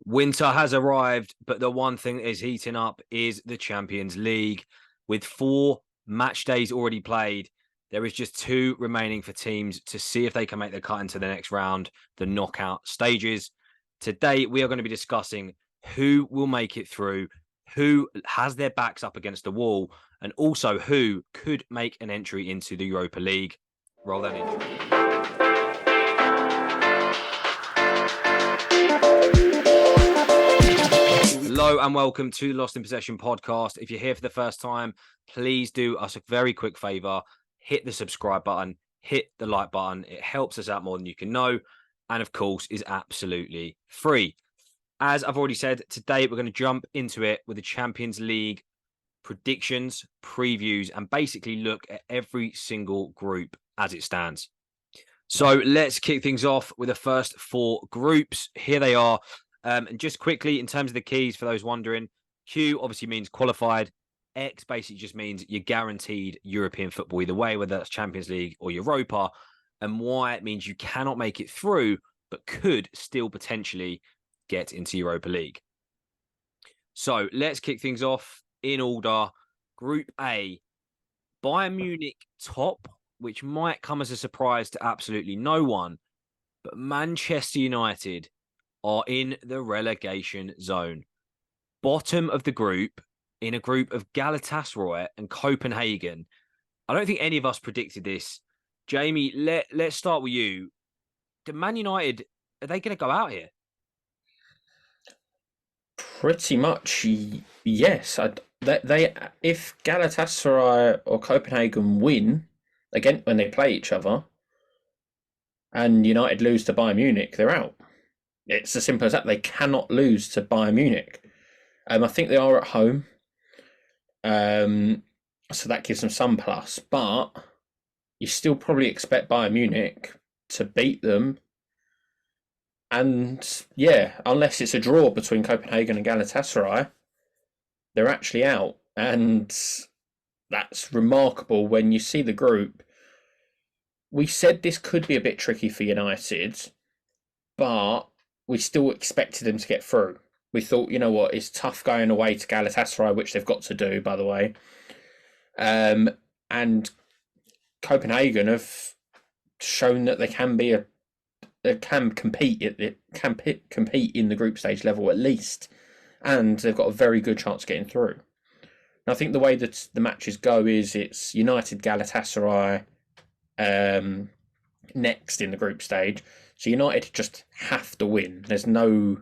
Winter has arrived, but the one thing that is heating up is the Champions League. With 4 match days already played, there is just 2 remaining for teams to see if they can make the cut into the next round, the knockout stages. Today, we are going to be discussing who will make it through, who has their backs up against the wall, and also who could make an entry into the Europa League. Roll that intro. Hello and welcome to the Lost in Possession podcast. If you're here for the first time, please do us a very quick favor. Hit the subscribe button, hit the like button. It helps us out more than you can know. And of course, is absolutely free. As I've already said, today we're going to jump into it with the Champions League predictions, previews, and basically look at every single group as it stands. So let's kick things off with the first 4 groups. Here they are. And just quickly, in terms of the keys, for those wondering, Q obviously means qualified. X basically just means you're guaranteed European football either way, whether that's Champions League or Europa. And Y it means you cannot make it through, but could still potentially get into Europa League. So let's kick things off in order. Group A, Bayern Munich top, which might come as a surprise to absolutely no one, but Manchester United are in the relegation zone. Bottom of the group, in a group of Galatasaray and Copenhagen. I don't think any of us predicted this. Jamie, let's start with you. The Man United, are they going to go out here? Pretty much, yes. They if Galatasaray or Copenhagen win again when they play each other, and United lose to Bayern Munich, they're out. It's as simple as that. They cannot lose to Bayern Munich. I think they are at home, so that gives them some plus. But you still probably expect Bayern Munich to beat them. And yeah, unless it's a draw between Copenhagen and Galatasaray, they're actually out. And that's remarkable when you see the group. We said this could be a bit tricky for United, but we still expected them to get through. We thought, you know what, it's tough going away to Galatasaray, which they've got to do, by the way. And Copenhagen have shown that they can compete in the group stage level at least, and they've got a very good chance of getting through. And I think the way that the matches go is it's United Galatasaray next in the group stage. So United just have to win. There's no.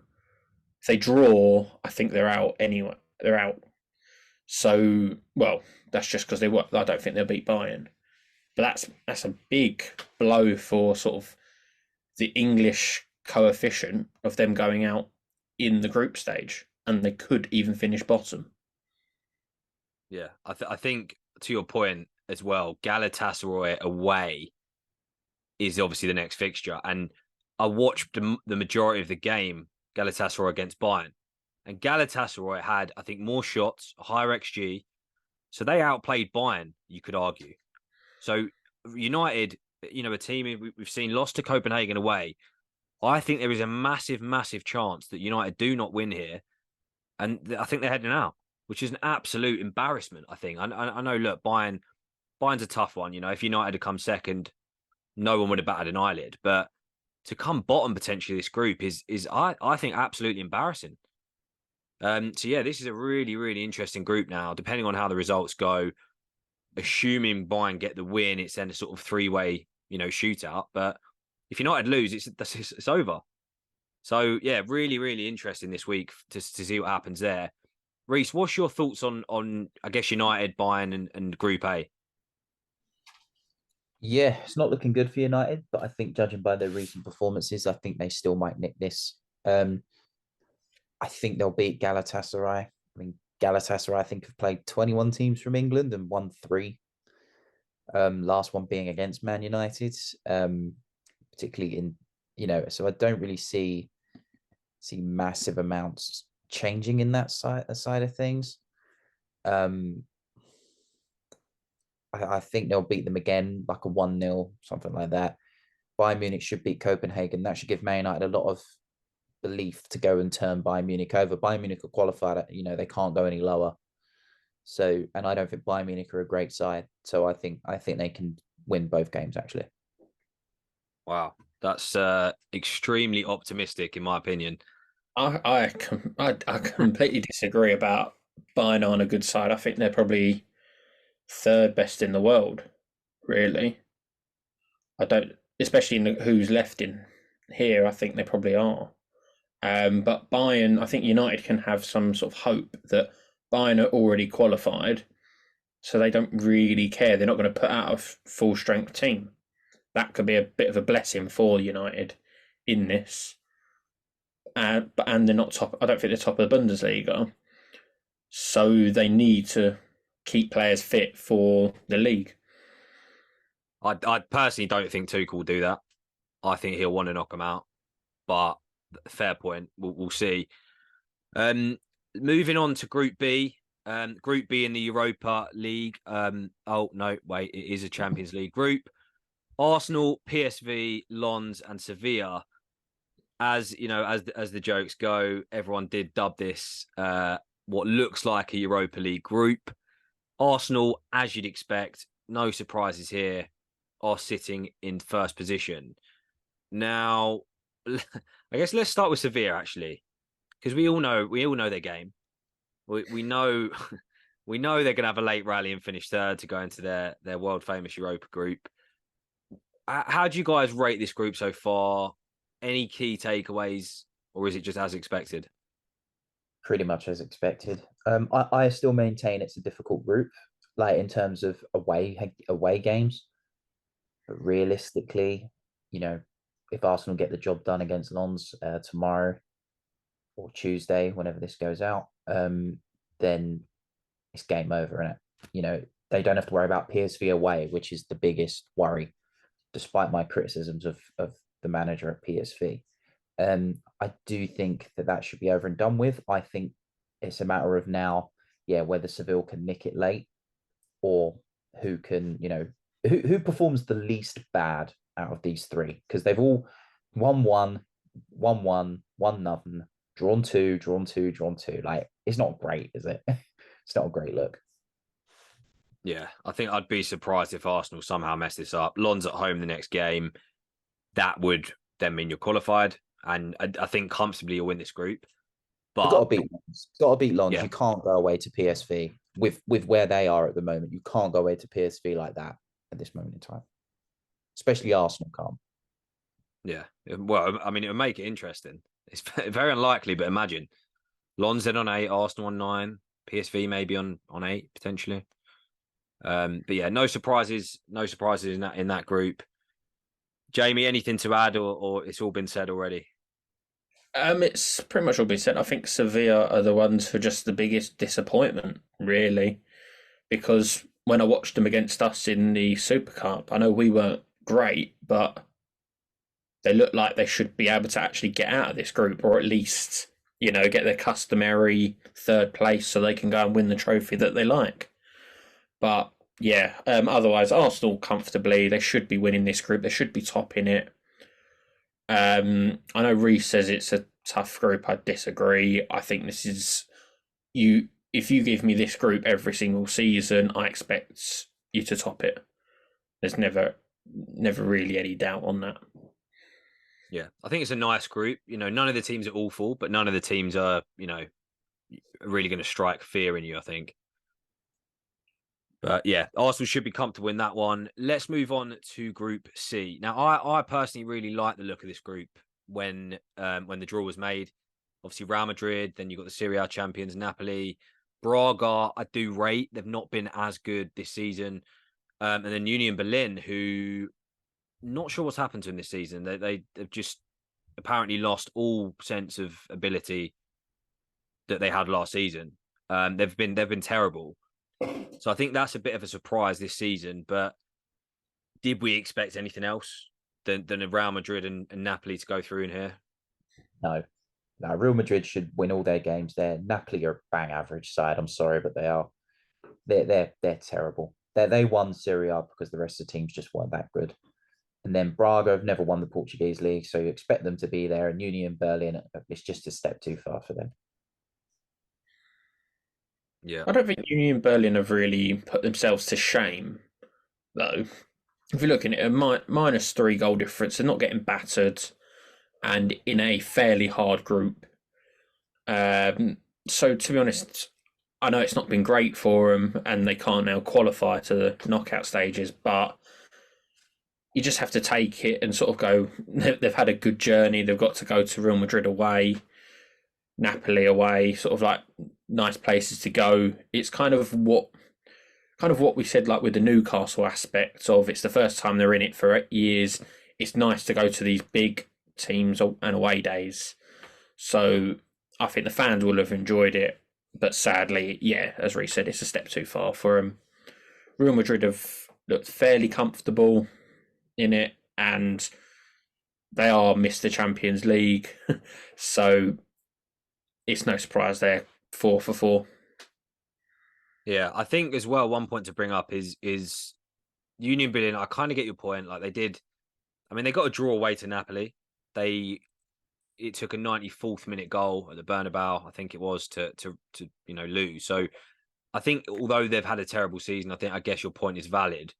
If they draw, I think they're out anyway. They're out. So well, that's just because they were. I don't think they'll beat Bayern. But that's a big blow for sort of the English coefficient of them going out in the group stage, and they could even finish bottom. Yeah, I think to your point as well, Galatasaray away is obviously the next fixture. And I watched the majority of the game, Galatasaray against Bayern. And Galatasaray had, I think, more shots, higher XG. So they outplayed Bayern, you could argue. So United, a team we've seen lost to Copenhagen away. I think there is a massive, massive chance that United do not win here. And I think they're heading out, which is an absolute embarrassment, I think. I know, look, Bayern's a tough one. If United had come second, no one would have batted an eyelid. But to come bottom potentially this group is I think absolutely embarrassing. So yeah, this is a really, really interesting group now, depending on how the results go. Assuming Bayern get the win, it's then a sort of 3-way, shootout. But if United lose, it's over. So yeah, really, really interesting this week to see what happens there. Reece, what's your thoughts on I guess United, Bayern, and Group A? Yeah, it's not looking good for United, but I think judging by their recent performances, I think they still might nick this. I think they'll beat Galatasaray. I mean, Galatasaray, I think, have played 21 teams from England and won 3. Last one being against Man United, particularly in, so I don't really see massive amounts changing in that side of things. I think they'll beat them again, like a 1-0, something like that. Bayern Munich should beat Copenhagen. That should give Man United a lot of belief to go and turn Bayern Munich over. Bayern Munich are qualified. They can't go any lower. So, and I don't think Bayern Munich are a great side. So I think they can win both games actually. Wow, that's extremely optimistic in my opinion. I completely disagree about Bayern on a good side. I think they're probably third best in the world, really. I don't, especially in who's left in here. I think they probably are. But Bayern, I think United can have some sort of hope that Bayern are already qualified, so they don't really care. They're not going to put out a full strength team. That could be a bit of a blessing for United in this. And they're not top. I don't think they're top of the Bundesliga, so they need to keep players fit for the league. I personally don't think Tuchel will do that. I think he'll want to knock them out, but fair point. We'll see. Moving on to Group B. Group B in the Europa League. Oh no, wait, it is a Champions League group. Arsenal, PSV, Lens, and Sevilla. As you know, as the jokes go, everyone did dub this what looks like a Europa League group. Arsenal, as you'd expect, no surprises here, are sitting in first position. Now, I guess let's start with Sevilla actually, because we all know their game. We know we know they're going to have a late rally and finish third to go into their world famous Europa group. How do you guys rate this group so far? Any key takeaways, or is it just as expected? Pretty much as expected. I still maintain it's a difficult group, like in terms of away games. But realistically, if Arsenal get the job done against Lens tomorrow or Tuesday, whenever this goes out, then it's game over, innit? They don't have to worry about PSV away, which is the biggest worry, despite my criticisms of the manager at PSV. I do think that should be over and done with. I think it's a matter of now, whether Seville can nick it late or who can, who performs the least bad out of these three, because they've all won, nothing, drawn two. Like, it's not great, is it? It's not a great look. Yeah, I think I'd be surprised if Arsenal somehow mess this up. Lens at home the next game, that would then mean you're qualified, and I think comfortably you'll win this group. But you've got to beat Lens. Got to beat Lens. Yeah. You can't go away to PSV with where they are at the moment. You can't go away to PSV like that at this moment in time. Especially Arsenal can't. Yeah. Well, I mean, it would make it interesting. It's very unlikely, but imagine Lens then on 8, Arsenal on 9, PSV maybe on 8 potentially. But yeah, no surprises in that group. Jamie, anything to add, or it's all been said already? It's pretty much all been said. I think Sevilla are the ones who are just the biggest disappointment, really, because when I watched them against us in the Super Cup, I know we weren't great, but they look like they should be able to actually get out of this group, or at least, get their customary third place so they can go and win the trophy that they like. But yeah, otherwise, Arsenal comfortably, they should be winning this group. They should be topping it. I know Reece says it's a tough group. I disagree. I think this is you. If you give me this group every single season, I expect you to top it. There's never really any doubt on that. Yeah, I think it's a nice group. None of the teams are awful, but none of the teams are, really going to strike fear in you, I think. But yeah, Arsenal should be comfortable in that one. Let's move on to Group C. Now, I personally really like the look of this group when the draw was made. Obviously, Real Madrid, then you've got the Serie A champions, Napoli. Braga, I do rate. They've not been as good this season. And then Union Berlin, who not sure what's happened to them this season. They've just apparently lost all sense of ability that they had last season. They've been terrible. So I think that's a bit of a surprise this season. But did we expect anything else than a Real Madrid and Napoli to go through in here? No. Real Madrid should win all their games there. Napoli are a bang average side. I'm sorry, but they are. They're terrible. They won Serie A because the rest of the teams just weren't that good. And then Braga have never won the Portuguese league, so you expect them to be there. And Union Berlin, it's just a step too far for them. Yeah. I don't think Union Berlin have really put themselves to shame, though. If you're looking at a -3 goal difference, they're not getting battered, and in a fairly hard group. So to be honest, I know it's not been great for them, and they can't now qualify to the knockout stages, but you just have to take it and sort of go. They've had a good journey. They've got to go to Real Madrid away, Napoli away, sort of like nice places to go. It's kind of what we said, like with the Newcastle aspect of it's the first time they're in it for 8 years. It's nice to go to these big teams and away days. So I think the fans will have enjoyed it, but sadly, yeah, as Reece said, it's a step too far for them. Real Madrid have looked fairly comfortable in it, and they are Mr. Champions League, so it's no surprise they're 4 for 4. Yeah, I think as well, one point to bring up is Union Berlin. I kind of get your point. Like they did, I mean, they got a draw away to Napoli. It took a 94th minute goal at the Bernabeu, I think it was, to lose. So I think although they've had a terrible season, I guess your point is valid.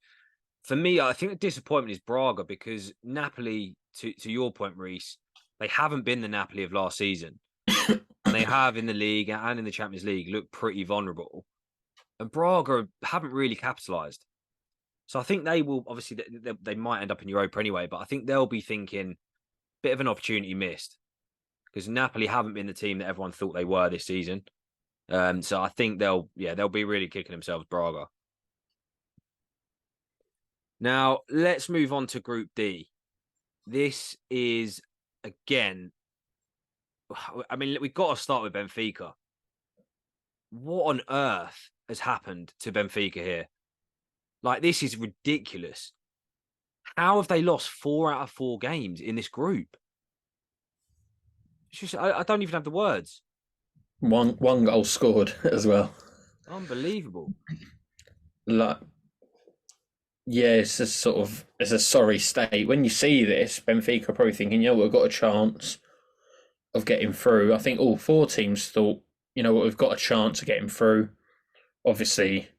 For me, I think the disappointment is Braga, because Napoli, to your point, Reece, they haven't been the Napoli of last season. And they have in the league and in the Champions League looked pretty vulnerable. And Braga haven't really capitalised. So I think they will, obviously, they might end up in Europa anyway, but I think they'll be thinking, bit of an opportunity missed. Because Napoli haven't been the team that everyone thought they were this season. So I think they'll be really kicking themselves, Braga. Now, let's move on to Group D. This is, again, I mean, we've got to start with Benfica. What on earth has happened to Benfica here? Like, this is ridiculous. How have they lost 4 out of 4 games in this group? It's just, I don't even have the words. One goal scored as well. Unbelievable. Like, yeah, it's a sorry state. When you see this, Benfica are probably thinking, we've got a chance of getting through. I think all 4 teams thought, we've got a chance of getting through. Obviously,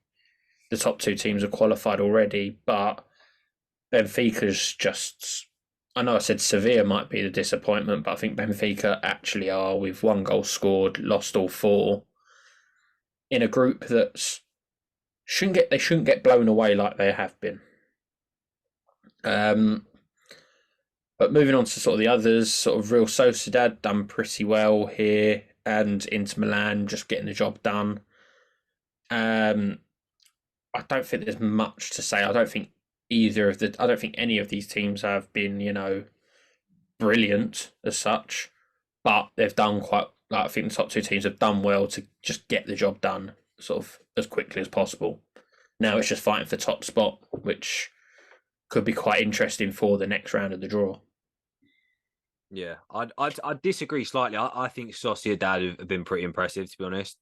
the top 2 teams are qualified already, but Benfica's just... I know I said Sevilla might be the disappointment, but I think Benfica actually are, with 1 goal scored, lost all 4 in a group that shouldn't get blown away like they have been. But moving on to sort of the others, sort of Real Sociedad done pretty well here, and Inter Milan just getting the job done. I don't think there's much to say. I don't think any of these teams have been, brilliant as such, but they've done quite. Like, I think the top 2 teams have done well to just get the job done, sort of as quickly as possible. Now it's just fighting for top spot, which could be quite interesting for the next round of the draw. Yeah, I disagree slightly. I think Sociedad have been pretty impressive, to be honest.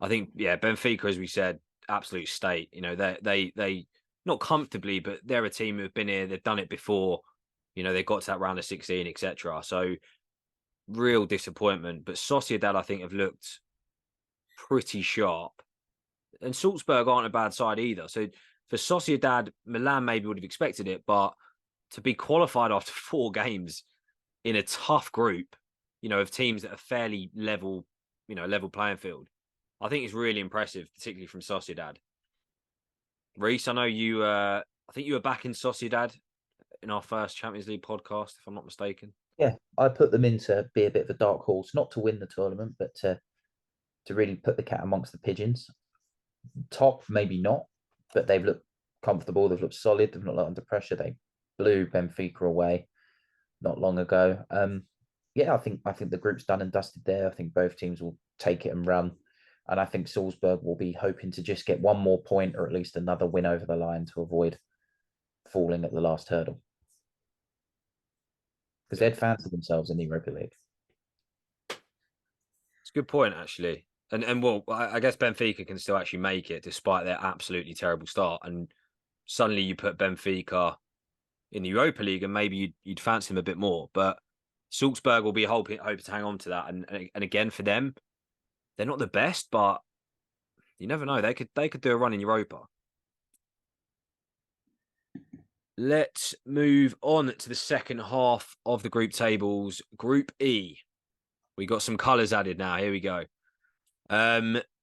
I think, Benfica, as we said, absolute state. They not comfortably, but they're a team who've been here. They've done it before. They got to that round of 16, etc. So real disappointment. But Sociedad, I think, have looked pretty sharp. And Salzburg aren't a bad side either. So for Sociedad, Milan maybe would have expected it, but to be qualified after 4 games in a tough group, of teams that are fairly level, level playing field, I think it's really impressive, particularly from Sociedad. Reece, I know you. I think you were back in Sociedad in our first Champions League podcast, if I'm not mistaken. Yeah, I put them in to be a bit of a dark horse, not to win the tournament, but to really put the cat amongst the pigeons. Top, maybe not, but they've looked comfortable. They've looked solid. They've not looked under pressure. They blew Benfica away not long ago. I think the group's done and dusted there. I think both teams will take it and run. And I think Salzburg will be hoping to just get 1 more point or at least another win over the line to avoid falling at the last hurdle. Because they'd fancy themselves in the Europa League. It's a good point, actually. And well, I guess Benfica can still actually make it despite their absolutely terrible start. And suddenly you put Benfica, in the Europa League, and maybe you'd fancy them a bit more. But Salzburg will be hoping to hang on to that. And again, for them, they're not the best, but you never know. They could do a run in Europa. Let's move on to the second half of the group tables. Group E. We got some colours added now. Here we go.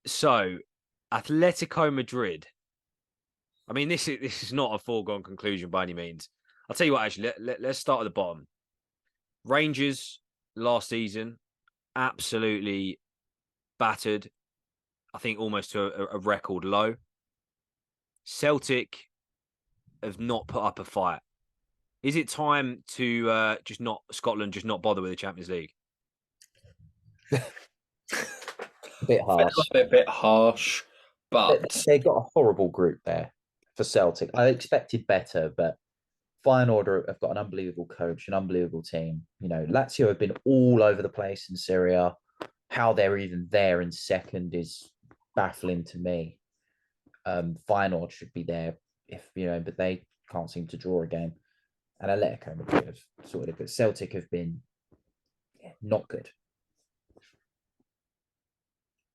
So Atletico Madrid. I mean, this is not a foregone conclusion by any means. I'll tell you what, actually, let's start at the bottom. Rangers last season, absolutely battered. I think almost to a record low. Celtic have not put up a fight. Is it time to just not bother with the Champions League? A bit harsh. A bit harsh, but they got a horrible group there for Celtic. I expected better, but Feyenoord have got an unbelievable coach, an unbelievable team. You know, Lazio have been all over the place in Syria. How they're even there in second is baffling to me. Feyenoord should be there but they can't seem to draw a game. And Atletico Madrid have sorted it, but Celtic have been not good.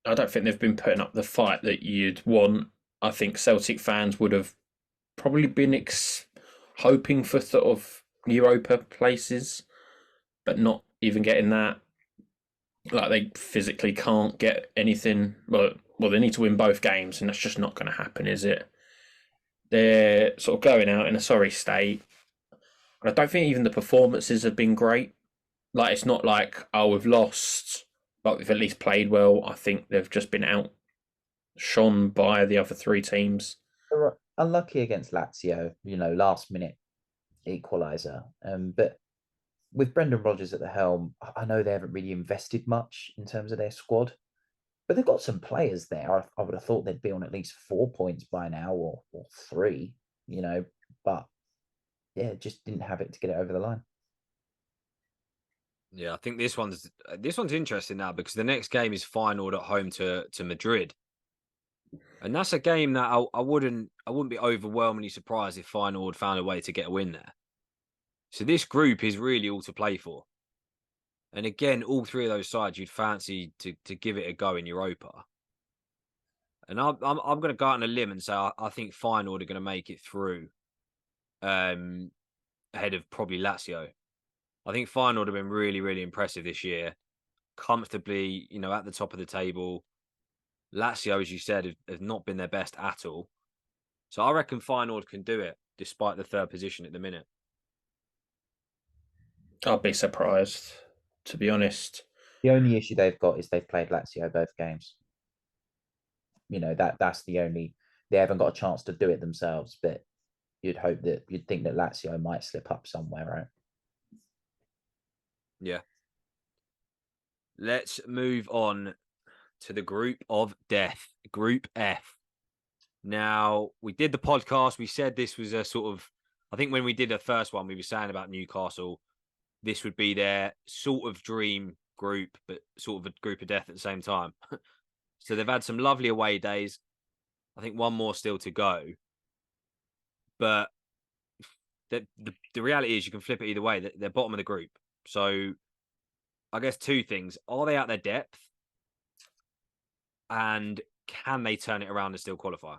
I don't think they've been putting up the fight that you'd want. I think Celtic fans would have probably been hoping for sort of Europa places, but not even getting that. Like, they physically can't get anything. Well, they need to win both games, and that's just not going to happen, is it? They're sort of going out in a sorry state. And I don't think even the performances have been great. Like, it's not like, we've lost, but we've at least played well. I think they've just been outshone by the other three teams. They were unlucky against Lazio, last minute equaliser. But with Brendan Rodgers at the helm, I know they haven't really invested much in terms of their squad, but they've got some players there. I would have thought they'd be on at least 4 points by now, or 3, but yeah, just didn't have it to get it over the line. Yeah, I think this one's interesting now, because the next game is Feyenoord at home to Madrid, and that's a game that I wouldn't be overwhelmingly surprised if Feyenoord found a way to get a win there. So this group is really all to play for. And again, all three of those sides you'd fancy to give it a go in Europa. And I'm going to go out on a limb and say I think Feyenoord are going to make it through, ahead of probably Lazio. I think Feyenoord have been really, really impressive this year, comfortably, at the top of the table. Lazio, as you said, have not been their best at all. So I reckon Feyenoord can do it, despite the third position at the minute. I'd be surprised, to be honest. The only issue they've got is they've played Lazio both games. That's the only. They haven't got a chance to do it themselves, but you'd think that Lazio might slip up somewhere, right? Yeah. Let's move on to the group of death, Group F. Now, we did the podcast. We said this was a sort of, I think when we did the first one, we were saying about Newcastle, this would be their sort of dream group, but sort of a group of death at the same time. So they've had some lovely away days. I think one more still to go. But the reality is you can flip it either way. They're bottom of the group. So I guess two things. Are they at their depth? And can they turn it around and still qualify?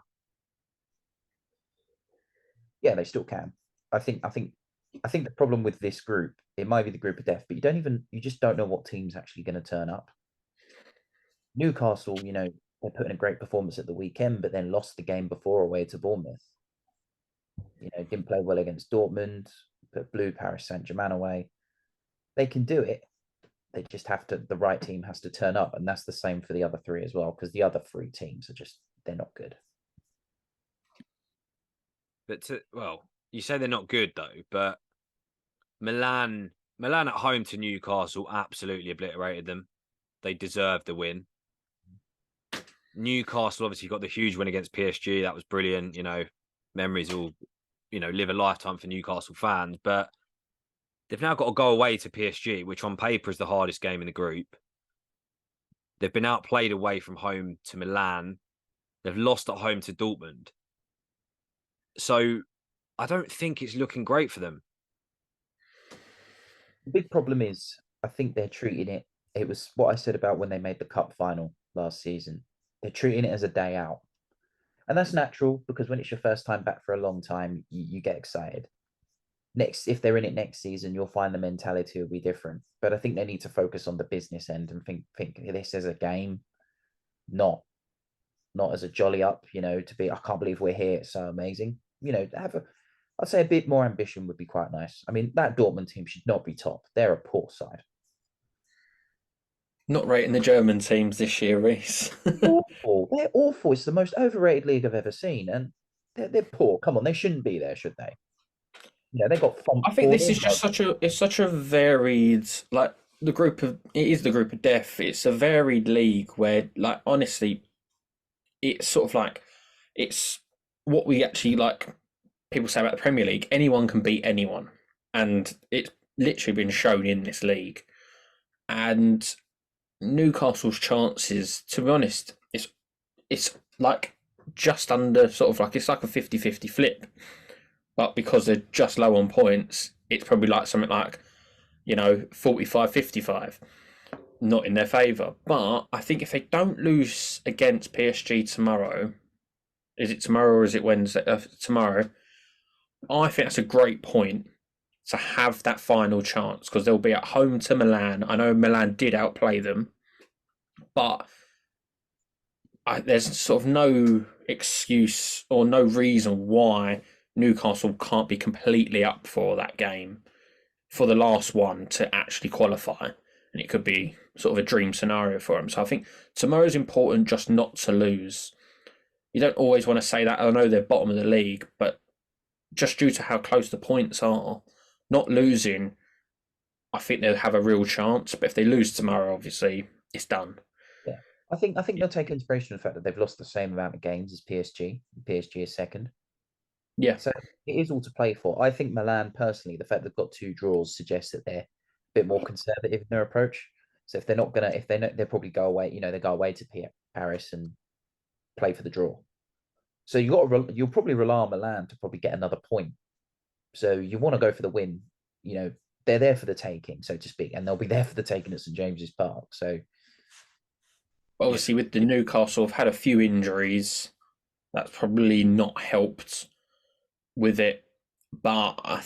Yeah, they still can. I think the problem with this group, it might be the group of death, but you just don't know what team's actually going to turn up. Newcastle, they put in a great performance at the weekend, but then lost the game before away to Bournemouth. Didn't play well against Dortmund, but blew Paris Saint-Germain away. They can do it. They just the right team has to turn up. And that's the same for the other three as well, because the other 3 teams they're not good. But you say they're not good though, but Milan at home to Newcastle absolutely obliterated them. They deserved the win. Newcastle obviously got the huge win against PSG. That was brilliant. Memories will, live a lifetime for Newcastle fans. But they've now got to go away to PSG, which on paper is the hardest game in the group. They've been outplayed away from home to Milan. They've lost at home to Dortmund. So I don't think it's looking great for them. The big problem is, I think they're treating it. It was what I said about when they made the cup final last season. They're treating it as a day out, and that's natural because when it's your first time back for a long time, you get excited. Next, if they're in it next season, you'll find the mentality will be different. But I think they need to focus on the business end and think this as a game, not as a jolly up. To be, I can't believe we're here. It's so amazing. I'd say a bit more ambition would be quite nice. I mean, that Dortmund team should not be top. They're a poor side. Not rating the German teams this year, Reese. Awful. They're awful. It's the most overrated league I've ever seen, and they're poor. Come on, they shouldn't be there, should they? They got I think this is just such a varied, like, it is the group of death. It's a varied league where, like, honestly, it's sort of like, it's what we actually, like, people say about the Premier League. Anyone can beat anyone, and it's literally been shown in this league. And Newcastle's chances, to be honest, it's like just under sort of like, it's like a 50-50 flip. But because they're just low on points, it's probably like something like, 45-55, not in their favour. But I think if they don't lose against PSG tomorrow, is it tomorrow or is it Wednesday? Tomorrow, I think that's a great point to have that final chance because they'll be at home to Milan. I know Milan did outplay them, but there's sort of no excuse or no reason why Newcastle can't be completely up for that game, for the last one to actually qualify. And it could be sort of a dream scenario for them. So I think tomorrow's important, just not to lose. You don't always want to say that. I know they're bottom of the league, but just due to how close the points are, not losing, I think they'll have a real chance. But if they lose tomorrow, obviously, it's done. Yeah, I think they'll take inspiration from the fact that they've lost the same amount of games as PSG. PSG is second. Yeah. So it is all to play for. I think Milan, personally, the fact they've got 2 draws suggests that they're a bit more conservative in their approach. So if they're not gonna, if they'll probably go away. They go away to Paris and play for the draw. So you'll probably rely on Milan to probably get another point. So you want to go for the win. They're there for the taking, so to speak, and they'll be there for the taking at St James's Park. So obviously, with the Newcastle, have had a few injuries. That's probably not helped with it, but I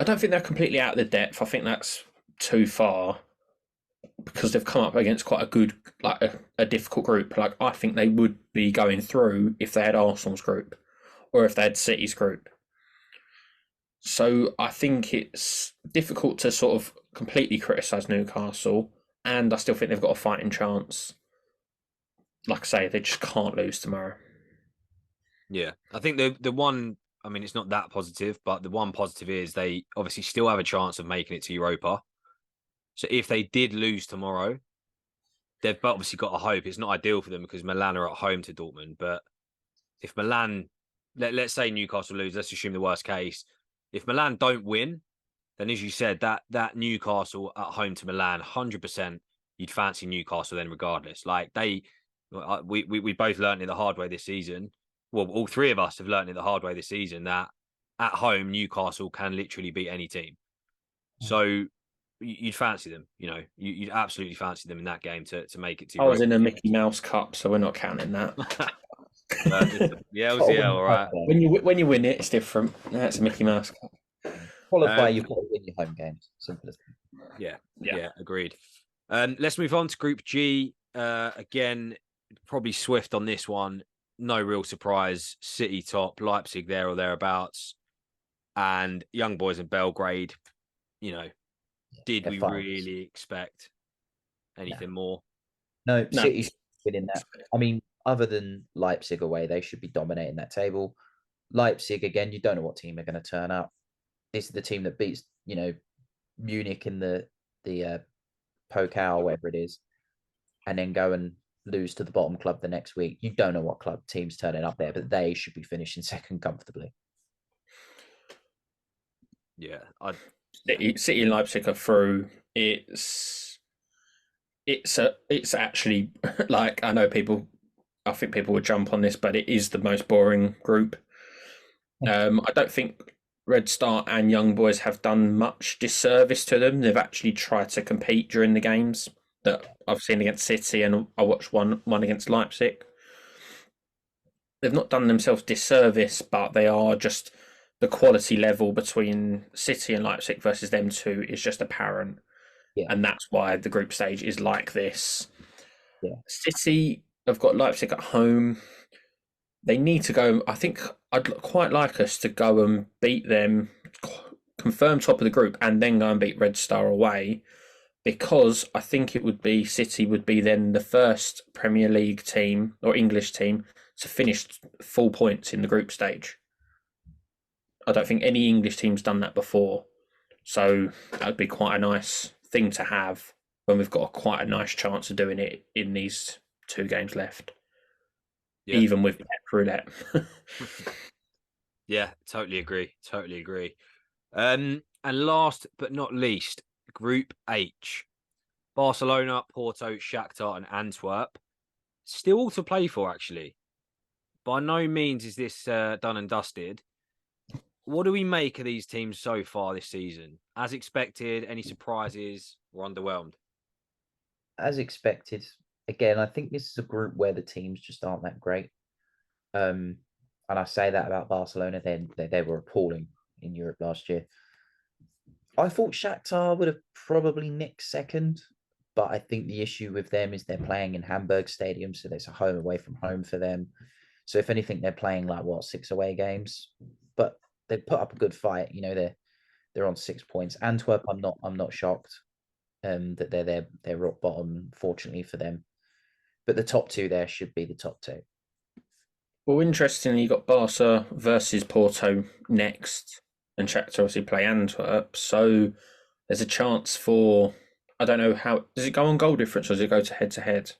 don't think they're completely out of the depth. I think that's too far because they've come up against quite a good, like a difficult group. Like, I think they would be going through if they had Arsenal's group or if they had City's group. So I think it's difficult to sort of completely criticise Newcastle, and I still think they've got a fighting chance. Like I say, they just can't lose tomorrow. Yeah, I think the one, I mean, it's not that positive, but the one positive is they obviously still have a chance of making it to Europa. So if they did lose tomorrow, they've obviously got a hope. It's not ideal for them because Milan are at home to Dortmund. But if Milan, let's say Newcastle lose, let's assume the worst case. If Milan don't win, then as you said, that Newcastle at home to Milan, 100%, you'd fancy Newcastle then regardless. Like we both learned it the hard way this season. Well, all 3 of us have learned it the hard way this season that at home, Newcastle can literally beat any team. So you'd fancy them, you'd absolutely fancy them in that game to make it to. I was in a Mickey Mouse Cup, so we're not counting that. Yeah, UCL, all right. When you win it, it's different. That's a Mickey Mouse Cup. Qualify, you've got to win your home games. Simple as that. Yeah, agreed. Let's move on to Group G. Again, probably swift on this one. No real surprise. City top, Leipzig there or thereabouts, and young boys in Belgrade. Did we really expect anything more? No, City's winning that. I mean, other than Leipzig away, they should be dominating that table. Leipzig, again, you don't know what team are going to turn up. This is the team that beats, Munich in the Pokal, whatever it is, and then go and lose to the bottom club the next week. You don't know what club team's turning up there, but they should be finishing second comfortably. Yeah, City and Leipzig are through. It's actually, like, I think people would jump on this, but it is the most boring group. I don't think Red Star and Young Boys have done much disservice to them. They've actually tried to compete during the games that I've seen against City, and I watched one against Leipzig. They've not done themselves disservice, but they are just the quality level between City and Leipzig versus them two is just apparent. Yeah. And that's why the group stage is like this. Yeah. City have got Leipzig at home. They need to go. I think I'd quite like us to go and beat them, confirm top of the group, and then go and beat Red Star away, because I think it would be City would be then the first Premier League team or English team to finish full points in the group stage. I don't think any English team's done that before, so that would be quite a nice thing to have when we've got quite a nice chance of doing it in these 2 games left. Yeah. Even with Pep Roulette. Yeah, totally agree. Totally agree. And last but not least, Group H. Barcelona, Porto, Shakhtar and Antwerp. Still all to play for, actually. By no means is this done and dusted. What do we make of these teams so far this season? As expected, any surprises or underwhelmed? As expected. Again, I think this is a group where the teams just aren't that great. And I say that about Barcelona. They were appalling in Europe last year. I thought Shakhtar would have probably nicked second, but I think the issue with them is they're playing in Hamburg Stadium, so there's a home away from home for them. So if anything, they're playing like 6 away games, but they put up a good fight. You know, they're on 6 points. Antwerp, I'm not shocked that they're rock bottom, fortunately for them. But the top 2 there should be the top 2. Well, interestingly, you got Barca versus Porto next, and Shakhtar obviously play Antwerp. So there's a chance for, I don't know how, does it go on goal difference or does it go to head?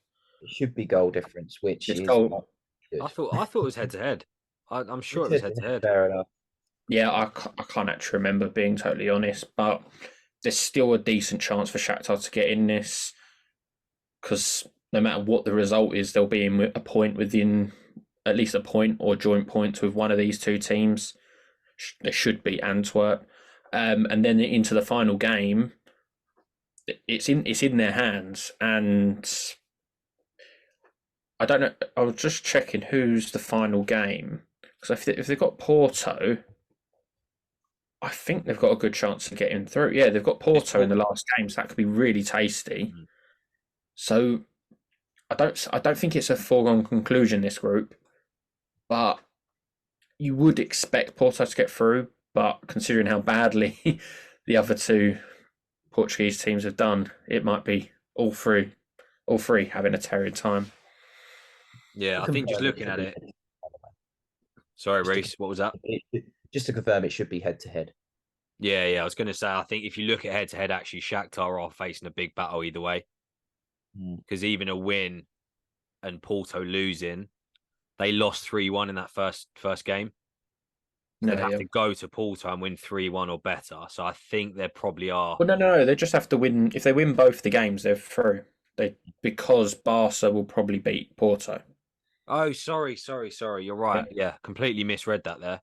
It should be goal difference, which It's is goal. good. I thought it was head to head. I'm sure it was head to head. Fair enough. Yeah, I can't actually remember, being totally honest, but there's still a decent chance for Shakhtar to get in this, because no matter what the result is, they'll be in a point within, at least a point or joint points with one of these 2 teams. They should beat Antwerp, and then into the final game, it's in their hands. And I don't know. I was just checking who's the final game, because if they've got Porto, I think they've got a good chance of getting through. Yeah, they've got Porto in the last game, so that could be really tasty. Mm-hmm. So I don't think it's a foregone conclusion, this group, but you would expect Porto to get through. But considering how badly the other 2 Portuguese teams have done, it might be all three having a terrible time. Yeah, I think just looking at it. Sorry, Reece, what was that? Just to confirm, it should be head to head. Yeah, I was going to say, I think if you look at head to head, actually, Shakhtar are facing a big battle either way. Because even a win and Porto losing, they lost 3-1 in that first game. They'd have to go to Porto and win 3-1 or better. So I think they probably are. Well, no, they just have to win. If they win both the games, they're through. Because Barca will probably beat Porto. Oh, sorry. You're right. Yeah, completely misread that there.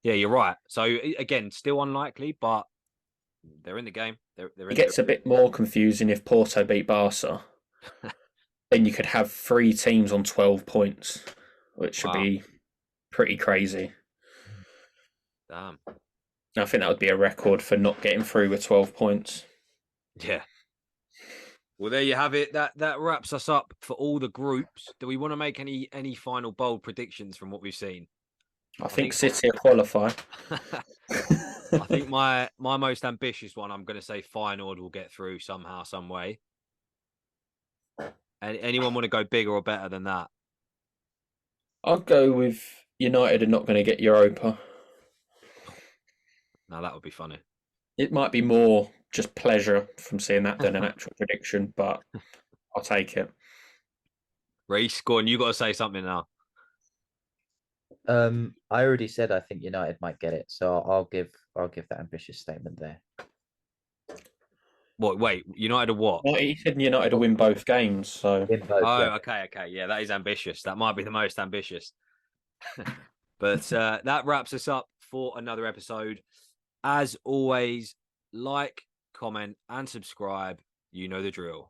Yeah, you're right. So again, still unlikely, but they're in the game. It gets a bit more confusing if Porto beat Barca. Then you could have 3 teams on 12 points, which would be pretty crazy. Damn. I think that would be a record for not getting through with 12 points. Yeah. Well, there you have it. That wraps us up for all the groups. Do we want to make any final bold predictions from what we've seen? I think City will qualify. I think my most ambitious one, I'm going to say Feyenoord will get through somehow, some way. And anyone want to go bigger or better than that? I'll go with United are not going to get Europa. Now that would be funny. It might be more just pleasure from seeing that than an actual prediction, but I'll take it. Reece, go on, you got to say something now. I already said I think United might get it, so I'll give that ambitious statement there. What? Wait, United are what? Well, he said United will win both games, so. Okay. Yeah, that is ambitious. That might be the most ambitious. But that wraps us up for another episode As always, like, comment, and subscribe. You know the drill.